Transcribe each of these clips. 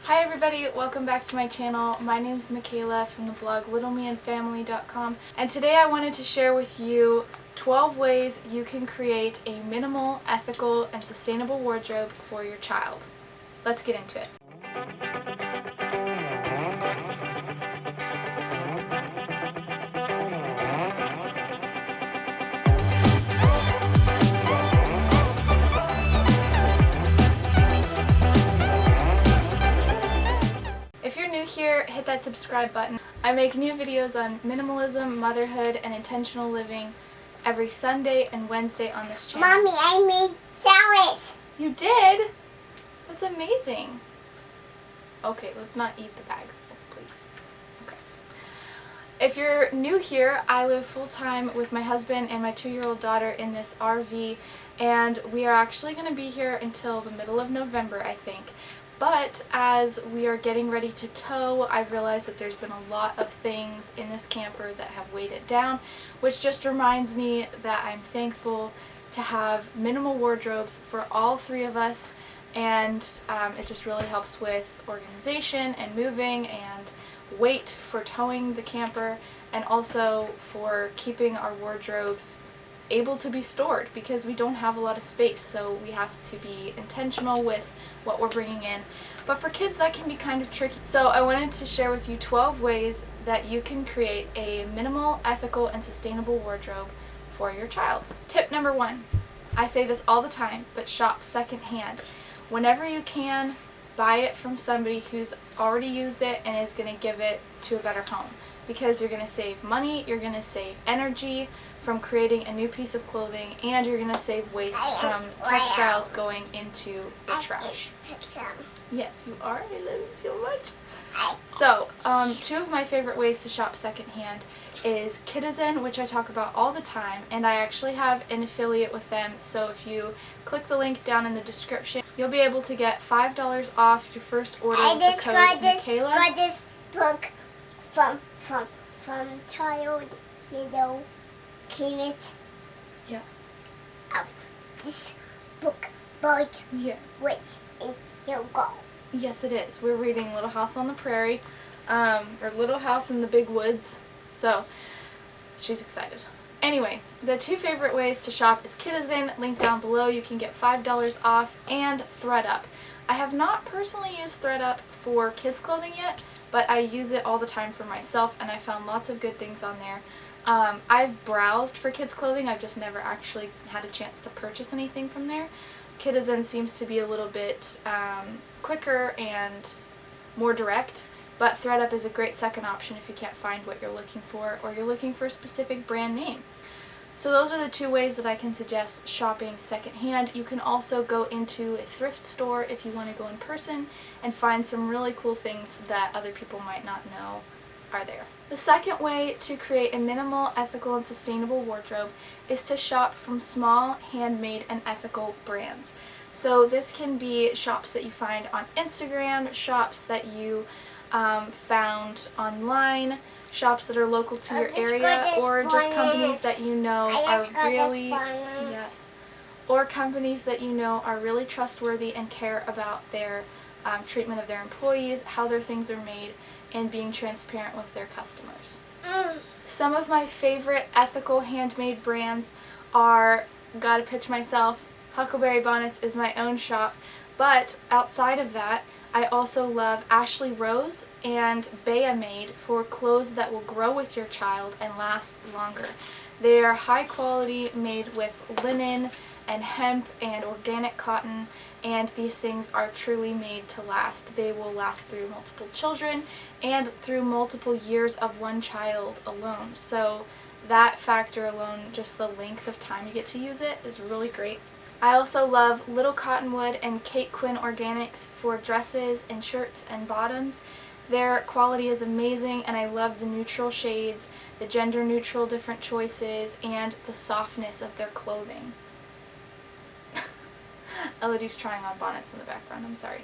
Hi everybody, welcome back to my channel. My name is Makayla from the blog littlemeandfamily.com, and today I wanted to share with you 12 ways you can create a minimal, ethical, and sustainable wardrobe for your child. Let's get into it. If you're new here, hit that subscribe button. I make new videos on minimalism, motherhood, and intentional living every Sunday and Wednesday on this channel. Mommy, I made salads. You did? That's amazing. Okay, let's not eat the bag, please. Okay. If you're new here, I live full-time with my husband and my 2-year-old daughter in this RV, and we are actually going to be here until the middle of November, I think. But as we are getting ready to tow, I've realized that there's been a lot of things in this camper that have weighed it down, which just reminds me that I'm thankful to have minimal wardrobes for all three of us, and it just really helps with organization and moving and weight for towing the camper, and also for keeping our wardrobes able to be stored because we don't have a lot of space, so we have to be intentional with what we're bringing in. But for kids that can be kind of tricky. So I wanted to share with you 12 ways that you can create a minimal, ethical, and sustainable wardrobe for your child. Tip number 1. I say this all the time, but shop secondhand. Whenever you can, buy it from somebody who's already used it and is going to give it to a better home, because you're going to save money, you're going to save energy from creating a new piece of clothing, and you're going to save waste from textiles going into the trash. Yes, you are. I love you so much. So, 2 of my favorite ways to shop secondhand is Kidizen, which I talk about all the time, and I actually have an affiliate with them, so if you click the link down in the description, you'll be able to get $5 off your first order with the code Makayla. I got this book from child little kids. Yeah. This book Yeah. which in your go. Yes, it is. We're reading Little House on the Prairie, or Little House in the Big Woods, so she's excited. Anyway, the 2 favorite ways to shop is Kidizen, link down below. You can get $5 off, and ThredUp. I have not personally used ThredUp for kids clothing yet, but I use it all the time for myself, and I found lots of good things on there. I've browsed for kids clothing, I've just never actually had a chance to purchase anything from there. Kidizen seems to be a little bit quicker and more direct, but ThredUp is a great second option if you can't find what you're looking for, or you're looking for a specific brand name. So those are the 2 ways that I can suggest shopping secondhand. You can also go into a thrift store if you want to go in person and find some really cool things that other people might not know are there. The second way to create a minimal, ethical, and sustainable wardrobe is to shop from small, handmade, and ethical brands. So this can be shops that you find on Instagram, shops that you found online, shops that are local to your area, or just companies that you know are really, or companies that you know are really trustworthy and care about their treatment of their employees, how their things are made, and being transparent with their customers. Some of my favorite ethical handmade brands are, gotta pitch myself, Huckleberry Bonnets is my own shop, but outside of that, I also love Ashley Rose and Bea Made for clothes that will grow with your child and last longer. They are high quality, made with linen and hemp and organic cotton, and these things are truly made to last. They will last through multiple children and through multiple years of one child alone. So that factor alone, just the length of time you get to use it, is really great. I also love Little Cottonwood and Kate Quinn Organics for dresses and shirts and bottoms. Their quality is amazing, and I love the neutral shades, the gender neutral different choices, and the softness of their clothing. Elodie's trying on bonnets in the background, I'm sorry.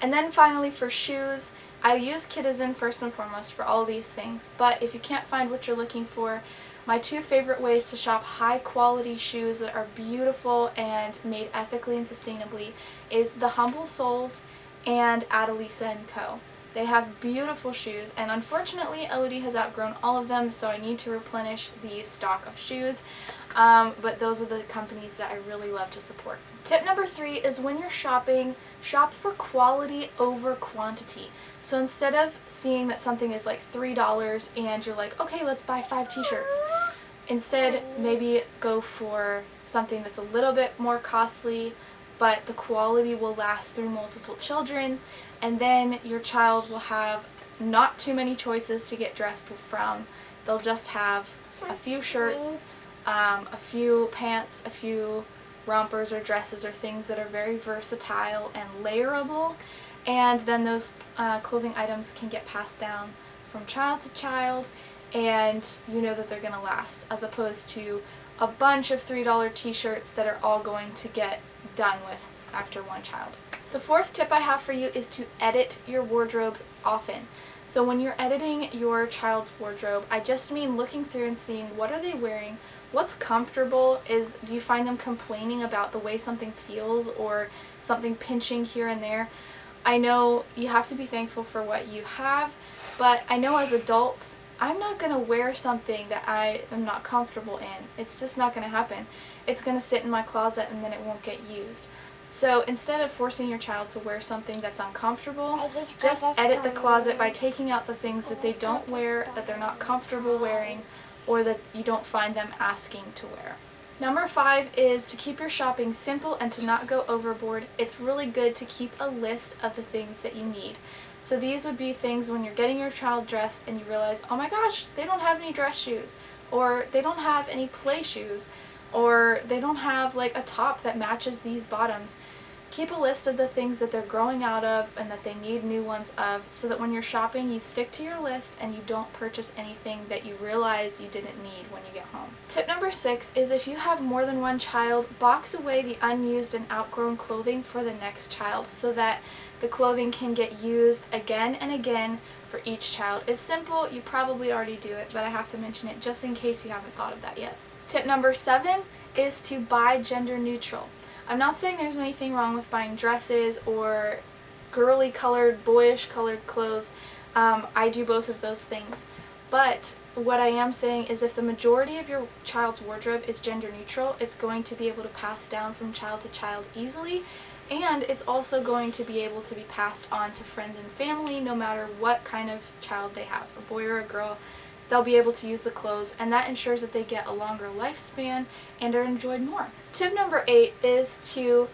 And then finally for shoes, I use Kidizen first and foremost for all of these things, but if you can't find what you're looking for, my 2 favorite ways to shop high quality shoes that are beautiful and made ethically and sustainably is the Humble Soles and Adelisa & Co. They have beautiful shoes, and unfortunately Elodie has outgrown all of them, so I need to replenish the stock of shoes. But those are the companies that I really love to support. Tip number 3 is when you're shopping, shop for quality over quantity. So instead of seeing that something is like $3 and you're like, okay, let's buy 5 t-shirts, instead maybe go for something that's a little bit more costly, but the quality will last through multiple children, and then your child will have not too many choices to get dressed from. They'll just have a few shirts, a few pants, a few rompers or dresses or things that are very versatile and layerable, and then those clothing items can get passed down from child to child, and you know that they're going to last, as opposed to a bunch of $3 t-shirts that are all going to get done with after one child. The 4th tip I have for you is to edit your wardrobes often. So when you're editing your child's wardrobe, I just mean looking through and seeing what are they wearing, what's comfortable. Do you find them complaining about the way something feels or something pinching here and there? I know you have to be thankful for what you have, but I know as adults, I'm not going to wear something that I am not comfortable in. It's just not going to happen. It's going to sit in my closet and then it won't get used. So instead of forcing your child to wear something that's uncomfortable, just edit the closet by taking out the things that they don't wear, that they're not comfortable wearing, or that you don't find them asking to wear. Number 5 is to keep your shopping simple and to not go overboard. It's really good to keep a list of the things that you need. So these would be things when you're getting your child dressed and you realize, oh my gosh, they don't have any dress shoes, or they don't have any play shoes, or they don't have like a top that matches these bottoms. Keep a list of the things that they're growing out of and that they need new ones of, so that when you're shopping you stick to your list and you don't purchase anything that you realize you didn't need when you get home. Tip number 6 is if you have more than one child, box away the unused and outgrown clothing for the next child so that the clothing can get used again and again for each child. It's simple, you probably already do it, but I have to mention it just in case you haven't thought of that yet. Tip number 7 is to buy gender neutral. I'm not saying there's anything wrong with buying dresses or girly colored, boyish colored clothes. I do both of those things. But what I am saying is if the majority of your child's wardrobe is gender neutral, it's going to be able to pass down from child to child easily, and it's also going to be able to be passed on to friends and family no matter what kind of child they have, a boy or a girl. They'll be able to use the clothes, and that ensures that they get a longer lifespan and are enjoyed more. Tip number 8 is to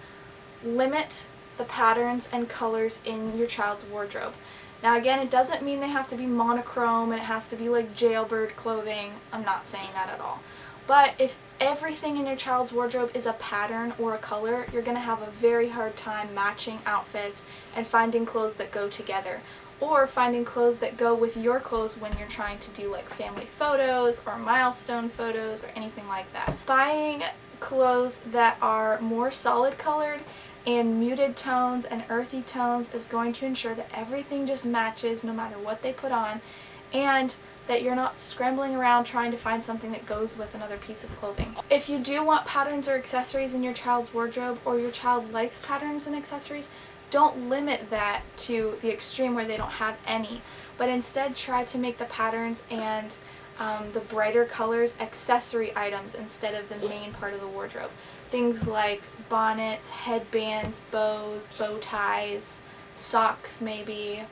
limit the patterns and colors in your child's wardrobe. Now again, it doesn't mean they have to be monochrome and it has to be like jailbird clothing. I'm not saying that at all. But if everything in your child's wardrobe is a pattern or a color, you're going to have a very hard time matching outfits and finding clothes that go together, or finding clothes that go with your clothes when you're trying to do like family photos or milestone photos or anything like that. Buying clothes that are more solid colored and muted tones and earthy tones is going to ensure that everything just matches no matter what they put on, and that you're not scrambling around trying to find something that goes with another piece of clothing. If you do want patterns or accessories in your child's wardrobe, or your child likes patterns and accessories, don't limit that to the extreme where they don't have any, but instead try to make the patterns and the brighter colors accessory items instead of the main part of the wardrobe. Things like bonnets, headbands, bows, bow ties, socks maybe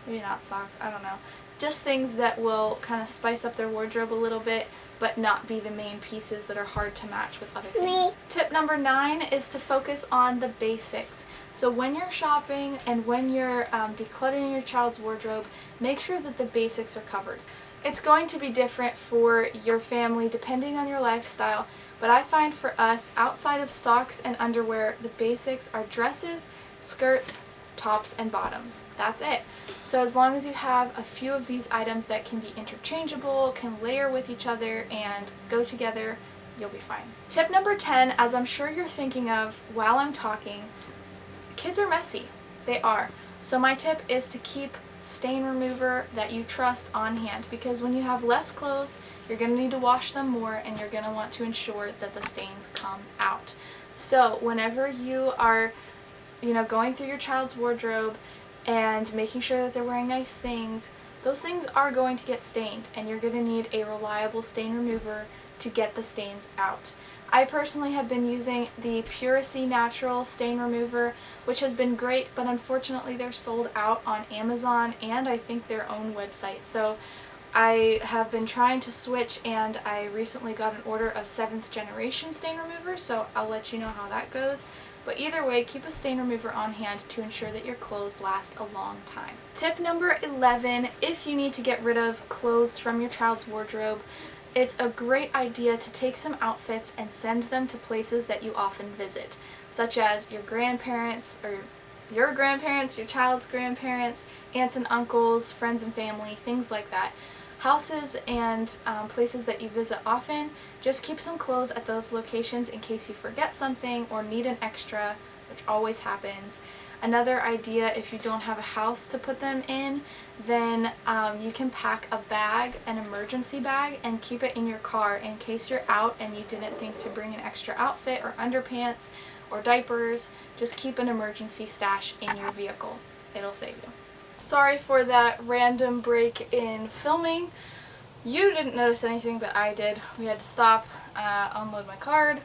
not socks, I don't know. Just things that will kind of spice up their wardrobe a little bit, but not be the main pieces that are hard to match with other things. Tip number 9 is to focus on the basics. So when you're shopping and when you're decluttering your child's wardrobe, make sure that the basics are covered. It's going to be different for your family depending on your lifestyle, but I find for us, outside of socks and underwear, the basics are dresses, skirts, tops, and bottoms. That's it. So as long as you have a few of these items that can be interchangeable, can layer with each other, and go together, you'll be fine. Tip number 10, as I'm sure you're thinking of while I'm talking, kids are messy. They are. So my tip is to keep stain remover that you trust on hand, because when you have less clothes, you're going to need to wash them more, and you're going to want to ensure that the stains come out. So whenever you are going through your child's wardrobe and making sure that they're wearing nice things, those things are going to get stained, and you're going to need a reliable stain remover to get the stains out. I personally have been using the Puracy Natural Stain Remover, which has been great, but unfortunately they're sold out on Amazon and I think their own website. So I have been trying to switch, and I recently got an order of 7th generation stain remover, so I'll let you know how that goes. But either way, keep a stain remover on hand to ensure that your clothes last a long time. Tip number 11, if you need to get rid of clothes from your child's wardrobe, it's a great idea to take some outfits and send them to places that you often visit, such as your grandparents, or your grandparents, your child's grandparents, aunts and uncles, friends and family, things like that. Houses and places that you visit often, just keep some clothes at those locations in case you forget something or need an extra, which always happens. Another idea, if you don't have a house to put them in, then you can pack a bag, an emergency bag, and keep it in your car in case you're out and you didn't think to bring an extra outfit or underpants or diapers. Just keep an emergency stash in your vehicle. It'll save you. Sorry for that random break in filming. You didn't notice anything, but I did. We had to stop, unload my card,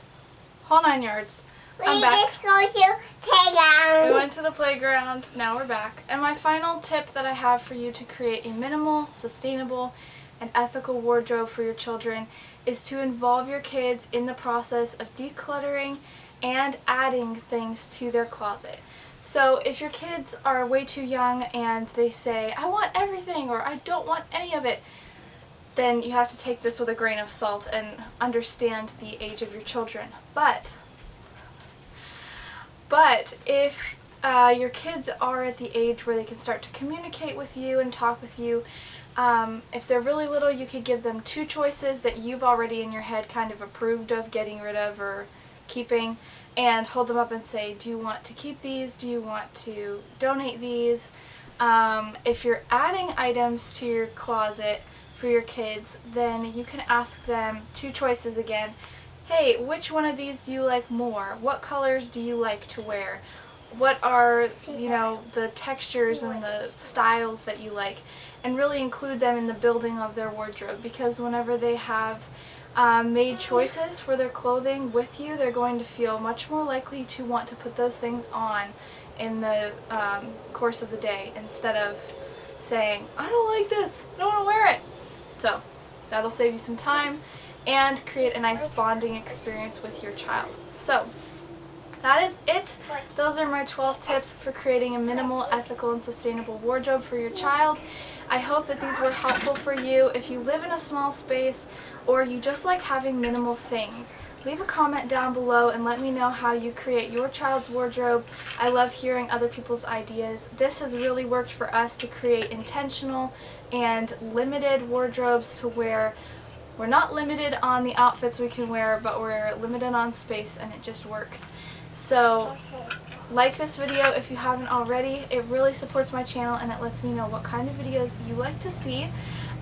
whole 9 yards. I'm back. Just go to playground. We went to the playground, now we're back. And my final tip that I have for you to create a minimal, sustainable, and ethical wardrobe for your children is to involve your kids in the process of decluttering and adding things to their closet. So if your kids are way too young and they say, I want everything, or I don't want any of it, then you have to take this with a grain of salt and understand the age of your children. But if your kids are at the age where they can start to communicate with you and talk with you, if they're really little, you could give them 2 choices that you've already in your head kind of approved of getting rid of or keeping, and hold them up and say, do you want to keep these? Do you want to donate these? If you're adding items to your closet for your kids, then you can ask them 2 choices again. Hey, which one of these do you like more? What colors do you like to wear? What are, the textures and the styles that you like? And really include them in the building of their wardrobe, because whenever they have made choices for their clothing with you, they're going to feel much more likely to want to put those things on in the course of the day, instead of saying, I don't like this, I don't want to wear it. So that'll save you some time and create a nice bonding experience with your child. So that is it. Those are my 12 tips for creating a minimal, ethical, and sustainable wardrobe for your child. I hope that these were helpful for you. If you live in a small space or you just like having minimal things, leave a comment down below and let me know how you create your child's wardrobe. I love hearing other people's ideas. This has really worked for us to create intentional and limited wardrobes to where we're not limited on the outfits we can wear, but we're limited on space, and it just works. So like this video if you haven't already. It really supports my channel and it lets me know what kind of videos you like to see.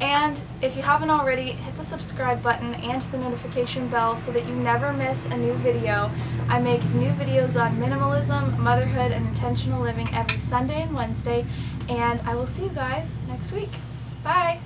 And if you haven't already, hit the subscribe button and the notification bell so that you never miss a new video. I make new videos on minimalism, motherhood, and intentional living every Sunday and Wednesday, and I will see you guys next week. Bye!